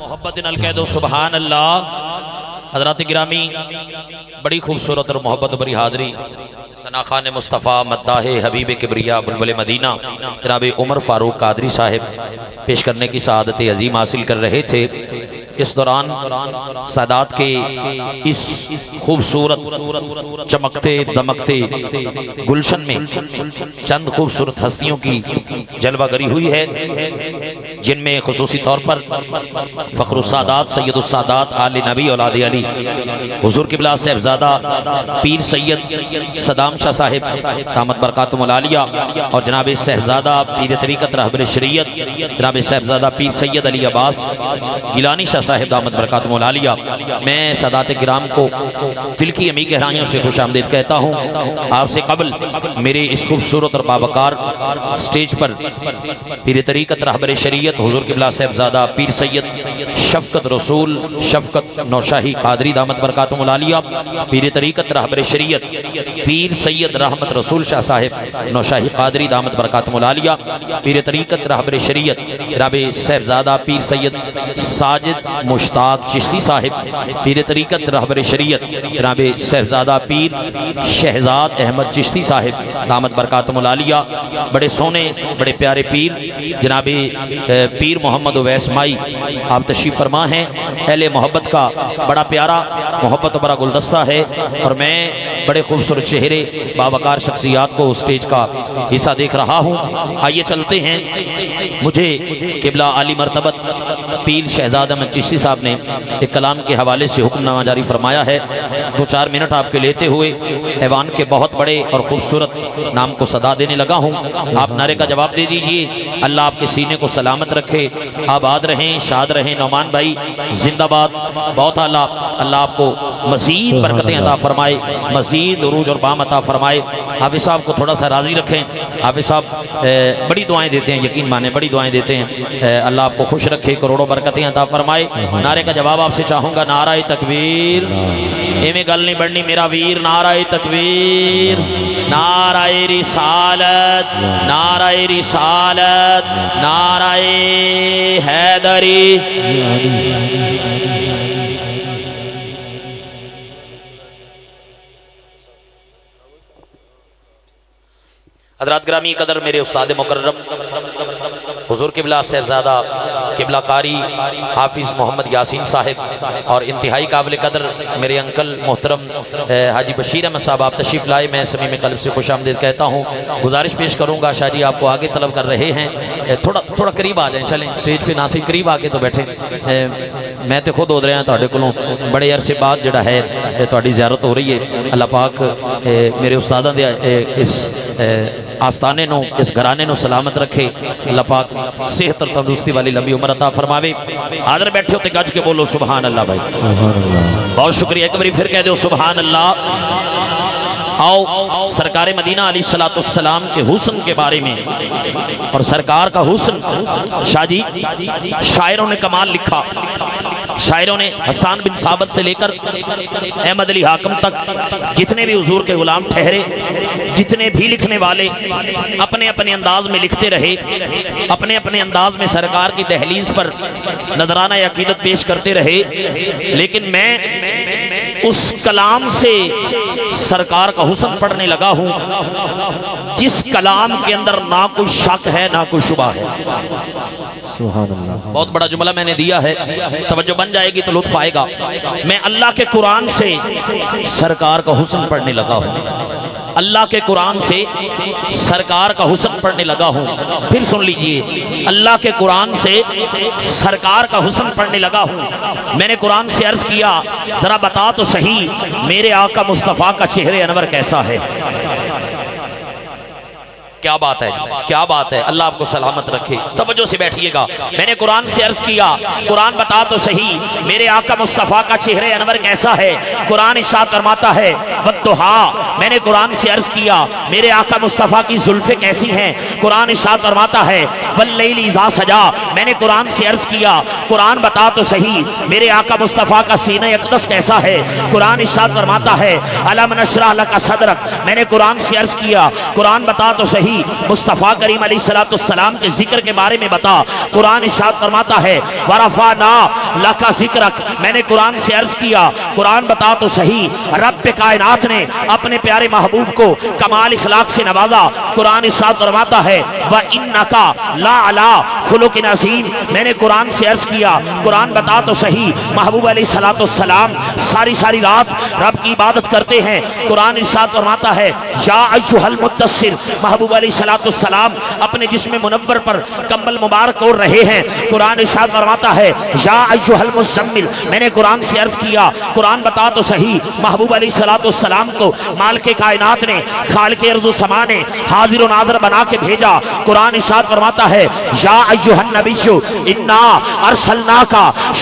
محبت نال کہہ دو سبحان اللہ۔ حضرات گرامی، بڑی خوبصورت اور محبت بری حاضری ثنا خان مصطفیٰ مداح حبیب کبریا بلبل مدینہ جناب عمر فاروق قادری صاحب پیش کرنے کی سعادت عظیم حاصل کر رہے تھے۔ اس دوران سادات کے اس خوبصورت چمکتے دمکتے گلشن میں چند خوبصورت ہستیوں کی جلوہ گری ہوئی ہے، جن میں خصوصی طور پر فخر السادات سید السادات آل نبی اولاد علی حضور قبلہ صاحبزادہ پیر سید صدام شاہ صاحب دامت برکاتہم العالیہ اور جناب صاحبزادہ پیر طریقت رہبر شریعت جناب صاحبزادہ پیر سید علی عباس گیلانی شاہ صاحب دامت برکاتہم العالیہ، میں سادات کرام کو دل کی عمیق گہرائیوں سے خوش آمدید کہتا ہوں۔ آپ سے قبل میرے اس خوبصورت اور باوقار سٹیج پر پیر طریقت رہبر شریعت حضور قبلہ صاحبزادہ پیر سید شفقت رسول شفقت نوشاہی قادری دامت برکاتہم العالیہ، پیر طریقت رہبر شریعت پیر سید رحمت رسول شاہ صاحب نوشاہی قادری دامت برکاتہم العالیہ، پیر طریقت رہبر شریعت جناب صاحبزادہ پیر سید ساجد مشتاق چشتی صاحب، پیر طریقت رہبر شریعت جناب صاحبزادہ پیر شہزاد احمد چشتی صاحب دامت برکاتہم العالیہ، بڑے سونے بڑے پیارے پیر جناب پیر محمد اویس مائی آپ تشریف فرما ہیں۔ اہل محبت کا بڑا پیارا محبت بڑا گلدستہ ہے، اور میں بڑے خوبصورت چہرے باوقار شخصیات کو سٹیج کا حصہ دیکھ رہا ہوں۔ آئیے چلتے ہیں۔ مجھے قبلہ عالی مرتبت پیر شہزاد احمد چشتی صاحب نے ایک کلام کے حوالے سے حکم نامہ جاری فرمایا ہے، 2-4 منٹ آپ کے لیتے ہوئے ایوان کے بہت بڑے اور خوبصورت نام کو صدا دینے لگا ہوں۔ آپ نعرے کا جواب دے دیجئے۔ اللہ آپ کے سینے کو سلامت رکھے، آباد رہیں، شاد رہیں۔ نعمان بھائی زندہ باد، بہت اعلیٰ۔ اللہ آپ کو مزید برکتیں عطا فرمائے، مزید عروج اور بام عطا فرمائے۔ حافظ صاحب کو تھوڑا سا راضی رکھیں۔ حافظ صاحب بڑی دعائیں دیتے ہیں، یقین مانیں بڑی دعائیں دیتے ہیں۔ اللہ آپ کو خوش رکھے، کروڑوں برکتیں عطا فرمائے۔ نعرے کا جواب آپ سے چاہوں گا، نعرہ تکبیر۔ ایویں گل نہیں بڑھنی میرا ویر، نعرہ تکبیر، نعرہ رسالت، نعرہ رسالت، نعرہ حیدری۔ حضرات گرامی قدر، میرے استاد مکرم حضور قبلہ صاحبزادہ قبلہ قاری حافظ محمد یاسین صاحب اور انتہائی قابل قدر میرے انکل محترم حاجی بشیر احمد صاحب آپ تشریف لائے، میں صمیم قلب سے خوش آمدید کہتا ہوں۔ گزارش پیش کروں گا، شاہ جی آپ کو آگے طلب کر رہے ہیں، تھوڑا قریب آ جائیں، چلیں سٹیج پہ ناصر قریب آ کے تو بیٹھیں۔ میں تے خود ہو رہے ہیں تہاڈے کولوں بڑے عرصے بعد جڑا ہے تہاڈی زیارت ہو رہی ہے۔ اللہ پاک میرے استاداں دے اس آستانے نو اس گھرانے نو سلامت رکھے، اللہ پاک صحت اور تندرستی والی لمبی عمر عطا فرماوے۔ حاضر بیٹھے ہوتے گج کے بولو سبحان اللہ بھائی، بہت شکریہ۔ ایک باری پھر کہہ دو سبحان اللہ۔ آؤ سرکار مدینہ علیہ السلام کے حسن کے بارے میں، اور سرکار کا حسن شاہ جی شاعروں نے کمال لکھا، شاعروں نے حسان بن ثابت سے لے کر احمد علی حاکم تک جتنے بھی حضور کے غلام ٹھہرے، جتنے بھی لکھنے والے اپنے اپنے انداز میں لکھتے رہے، اپنے اپنے انداز میں سرکار کی دہلیز پر نذرانہ عقیدت پیش کرتے رہے، لیکن میں اس کلام سے سرکار کا حسن پڑھنے لگا ہوں جس کلام کے اندر نہ کوئی شک ہے نہ کوئی شبہ ہے۔ بہت بڑا جملہ میں نے دیا ہے، توجہ بن جائے گی تو لطف آئے گا۔ میں اللہ کے قرآن سے سرکار کا حسن پڑھنے لگا ہوں، اللہ کے قرآن سے سرکار کا حسن پڑھنے لگا ہوں۔ پھر سن لیجئے، اللہ کے قرآن سے سرکار کا حسن پڑھنے لگا ہوں۔ میں نے قرآن سے عرض کیا، ذرا بتا تو صحیح میرے آقا مصطفیٰ کا چہرے انور کیسا ہے؟ کیا بات ہے، کیا بات ہے، اللہ آپ کو سلامت رکھے۔ توجہ سے بیٹھئے گا۔ میں نے قرآن سے عرض کیا، قرآن بتا تو صحیح میرے آقا مصطفیٰ کا چہرے انور کیسا ہے؟ قرآن ارشاد فرماتا ہے والضحیٰ۔ میں نے قرآن سے عرض کیا میرے آقا مصطفیٰ کی زلفیں کیسی ہیں؟ قرآن ارشاد فرماتا ہے واللیل اذا سجا۔ میں نے قرآن سے عرض کیا قرآن بتا تو صحیح میرے آقا مصطفیٰ کا سینہ اقدس کیسا ہے؟ قرآن ارشاد فرماتا ہے الم نشرح لک صدرک۔ میں نے قرآن سے عرض کیا قرآن بتا تو صحیح مصطفیٰ کریم علیہ السلام کے ذکر کے بارے میں بتا۔ قرآن ارشاد فرماتا ہے ورفعنا لکا ذکرک، میں نے قرآن سے عرض کیا قرآن بتا تو صحیح، رب کائنات نے اپنے پیارے محبوب کو کمال اخلاق سے نوازا۔ قرآن ارشاد فرماتا ہے وَإِنَّكَ لَعَلَىٰ خُلُقٍ عَظِيمٍ، میں نے قرآن سے عرض کیا قرآن بتا تو صحیح، محبوب علیہ السلام ساری رات رب کی عبادت کرتے ہیں۔ قرآن ارشاد فرماتا ہے یا ایھا المدثر، محبوب علیہ السلام اپنے جسم منور پر کمبل مبارک اوڑھ رہے ہیں۔ قرآن ارشاد فرماتا ہے یا ایھا المزمل، میں نے قرآن سے عرض کیا قرآن بتا تو صحیح، محبوب علیہ السلام کو مالک کائنات نے خالق ارض و سما نے حاضر و ناظر بنا کے بھیجا۔ قرآن ارشاد فرماتا ہے یا ایھا النبی انا ارسلناک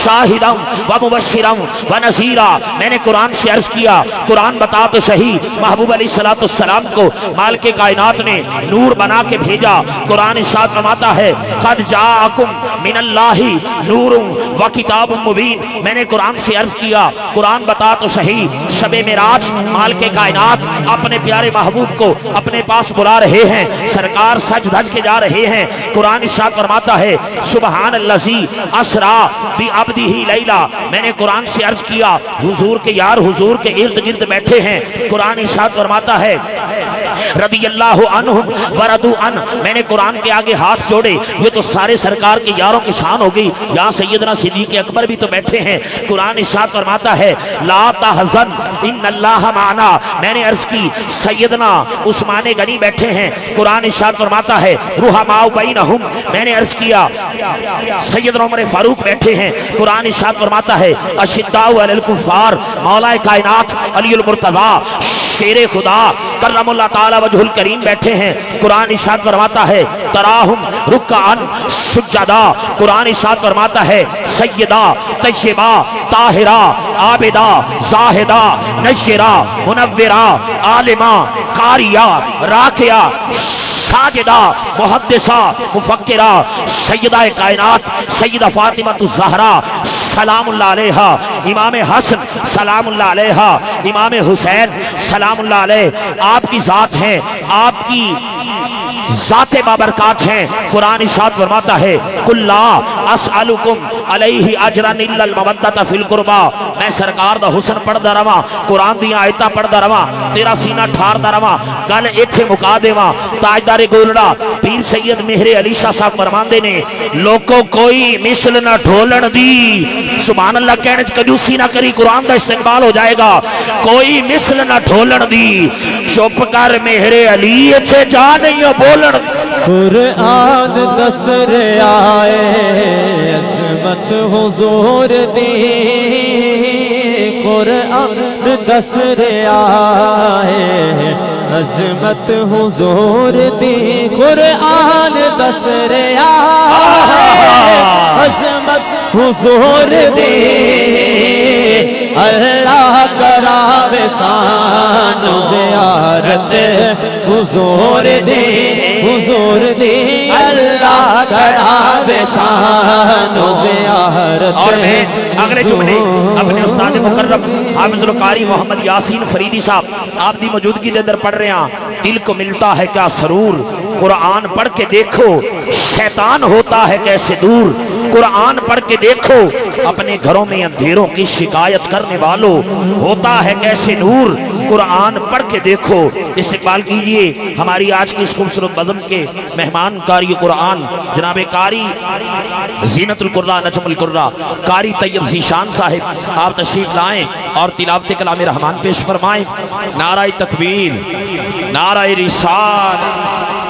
شاہدا ومبشرا ونذیرا، میں نے قرآن سے عرض کیا قرآن بتا تو صحیح، محبوب علیہ السلام کو مالک کائنات نے نور بنا کے بھیجا۔ قرآن ارشاد فرماتا ہے قد جاءکم من اللہ نور وکتاب مبین، میں نے قرآن سے عرض کیا قرآن بتا تو صحیح، شب معراج مالک کائنات اپنے پیارے محبوب کو اپنے پاس بلا رہے ہیں، سرکار سج دھج کے جا رہے ہیں۔ قرآن ارشاد فرماتا ہے سبحان الذی اسری بعبدہ لیلا، میں نے قرآن سے عرض کیا حضور کے یار حضور کے ارد گرد بیٹھے ہیں۔ قرآن ارشاد فرماتا ہے رضی اللہ عنہم ورضوا عنہ، میں نے قرآن کے آگے ہاتھ جوڑے، یہ تو سارے سرکار کے یاروں کی شان ہو گئی، یہاں سیدنا صدیق اکبر بھی تو بیٹھے ہیں۔ قرآن ارشاد فرماتا ہے لا تحزن ان اللہ معنا، میں نے عرض کی سیدنا عثمان غنی بیٹھے ہیں۔ قرآن ارشاد فرماتا ہے رحماء بینہم، میں نے عرض کیا سیدنا عمر فاروق بیٹھے ہیں۔ قرآن ارشاد فرماتا ہے اشداء علی الکفار، مولا کائنات علی المرتضیٰ شیر خدا کرم اللہ تعالی وجہ الکریم بیٹھے ہیں۔ قرآن ارشاد فرماتا ہے تراہم رکعا سجدا، قرآن ارشاد فرماتا ہے سیدہ طیبہ طاہرہ عابدہ زاہدہ نشرہ منورہ عالمہ قاریہ راکعہ ساجدہ محدثہ مفکرہ، سیدہ کائنات سیدہ فاطمہ الزہرا سلام اللہ علیہ، امام حسن سلام اللہ علیہ، امام حسین سلام اللہ علیہ، آپ کی ذات ہیں، آپ کی ذات بابرکات ہیں۔ قرآن ارشاد فرماتا ہے قل لا اسألکم علیہ اجرا الا المودۃ فی القربى، میں سرکار دا حسن پڑھدا رواں، قرآن دی آیتاں پڑھدا رواں، تیرا سینہ ٹھاردا رواں، گل ایتھے مکا دیواں۔ تاجدار گولڑا پیر سید مہر علی شاہ صاحب فرماندے نے لوکو کوئی مثل نہ ڈھولن دی، سبحان اللہ کہنے کنجوسی نہ کری، قرآن دا استقبال ہو جائے گا۔ کوئی مثل نہ ڈھولن دی، چپ کر مہر علی اچھے جا نہیں ہو بولن۔ قرآن نصر آئے عظمت حضور دی، قرآن نصر آئے عظمت حضور دی، قرآن نصر آئے عظمت حضور دی، اللہ کراوے سان زیارت حضور دی، حضور دی، اللہ کراوے سان زیارت۔ اور میں اگلے جملے اپنے استاد مکرم حافظ القاری محمد یاسین فریدی صاحب آپ دی موجودگی دے اندر پڑھ رہے ہیں۔ دل کو ملتا ہے کیا سرور، قرآن پڑھ کے دیکھو شیطان ہوتا ہے کیسے دور، قرآن پڑھ کے دیکھو اپنے گھروں میں اندھیروں کی شکایت کرنے والوں ہوتا ہے کیسے نور، قرآن پڑھ کے دیکھو۔ استقبال کیجئے ہماری آج کی اس خوبصورت بزم کے مہمان قاری قرآن جناب قاری زینت القرآن نجم القرآن قاری طیب ذیشان صاحب، آپ تشریف لائیں اور تلاوت کلام رحمان پیش فرمائیں۔ نعرہ تکبیر، نعرہ رسالت۔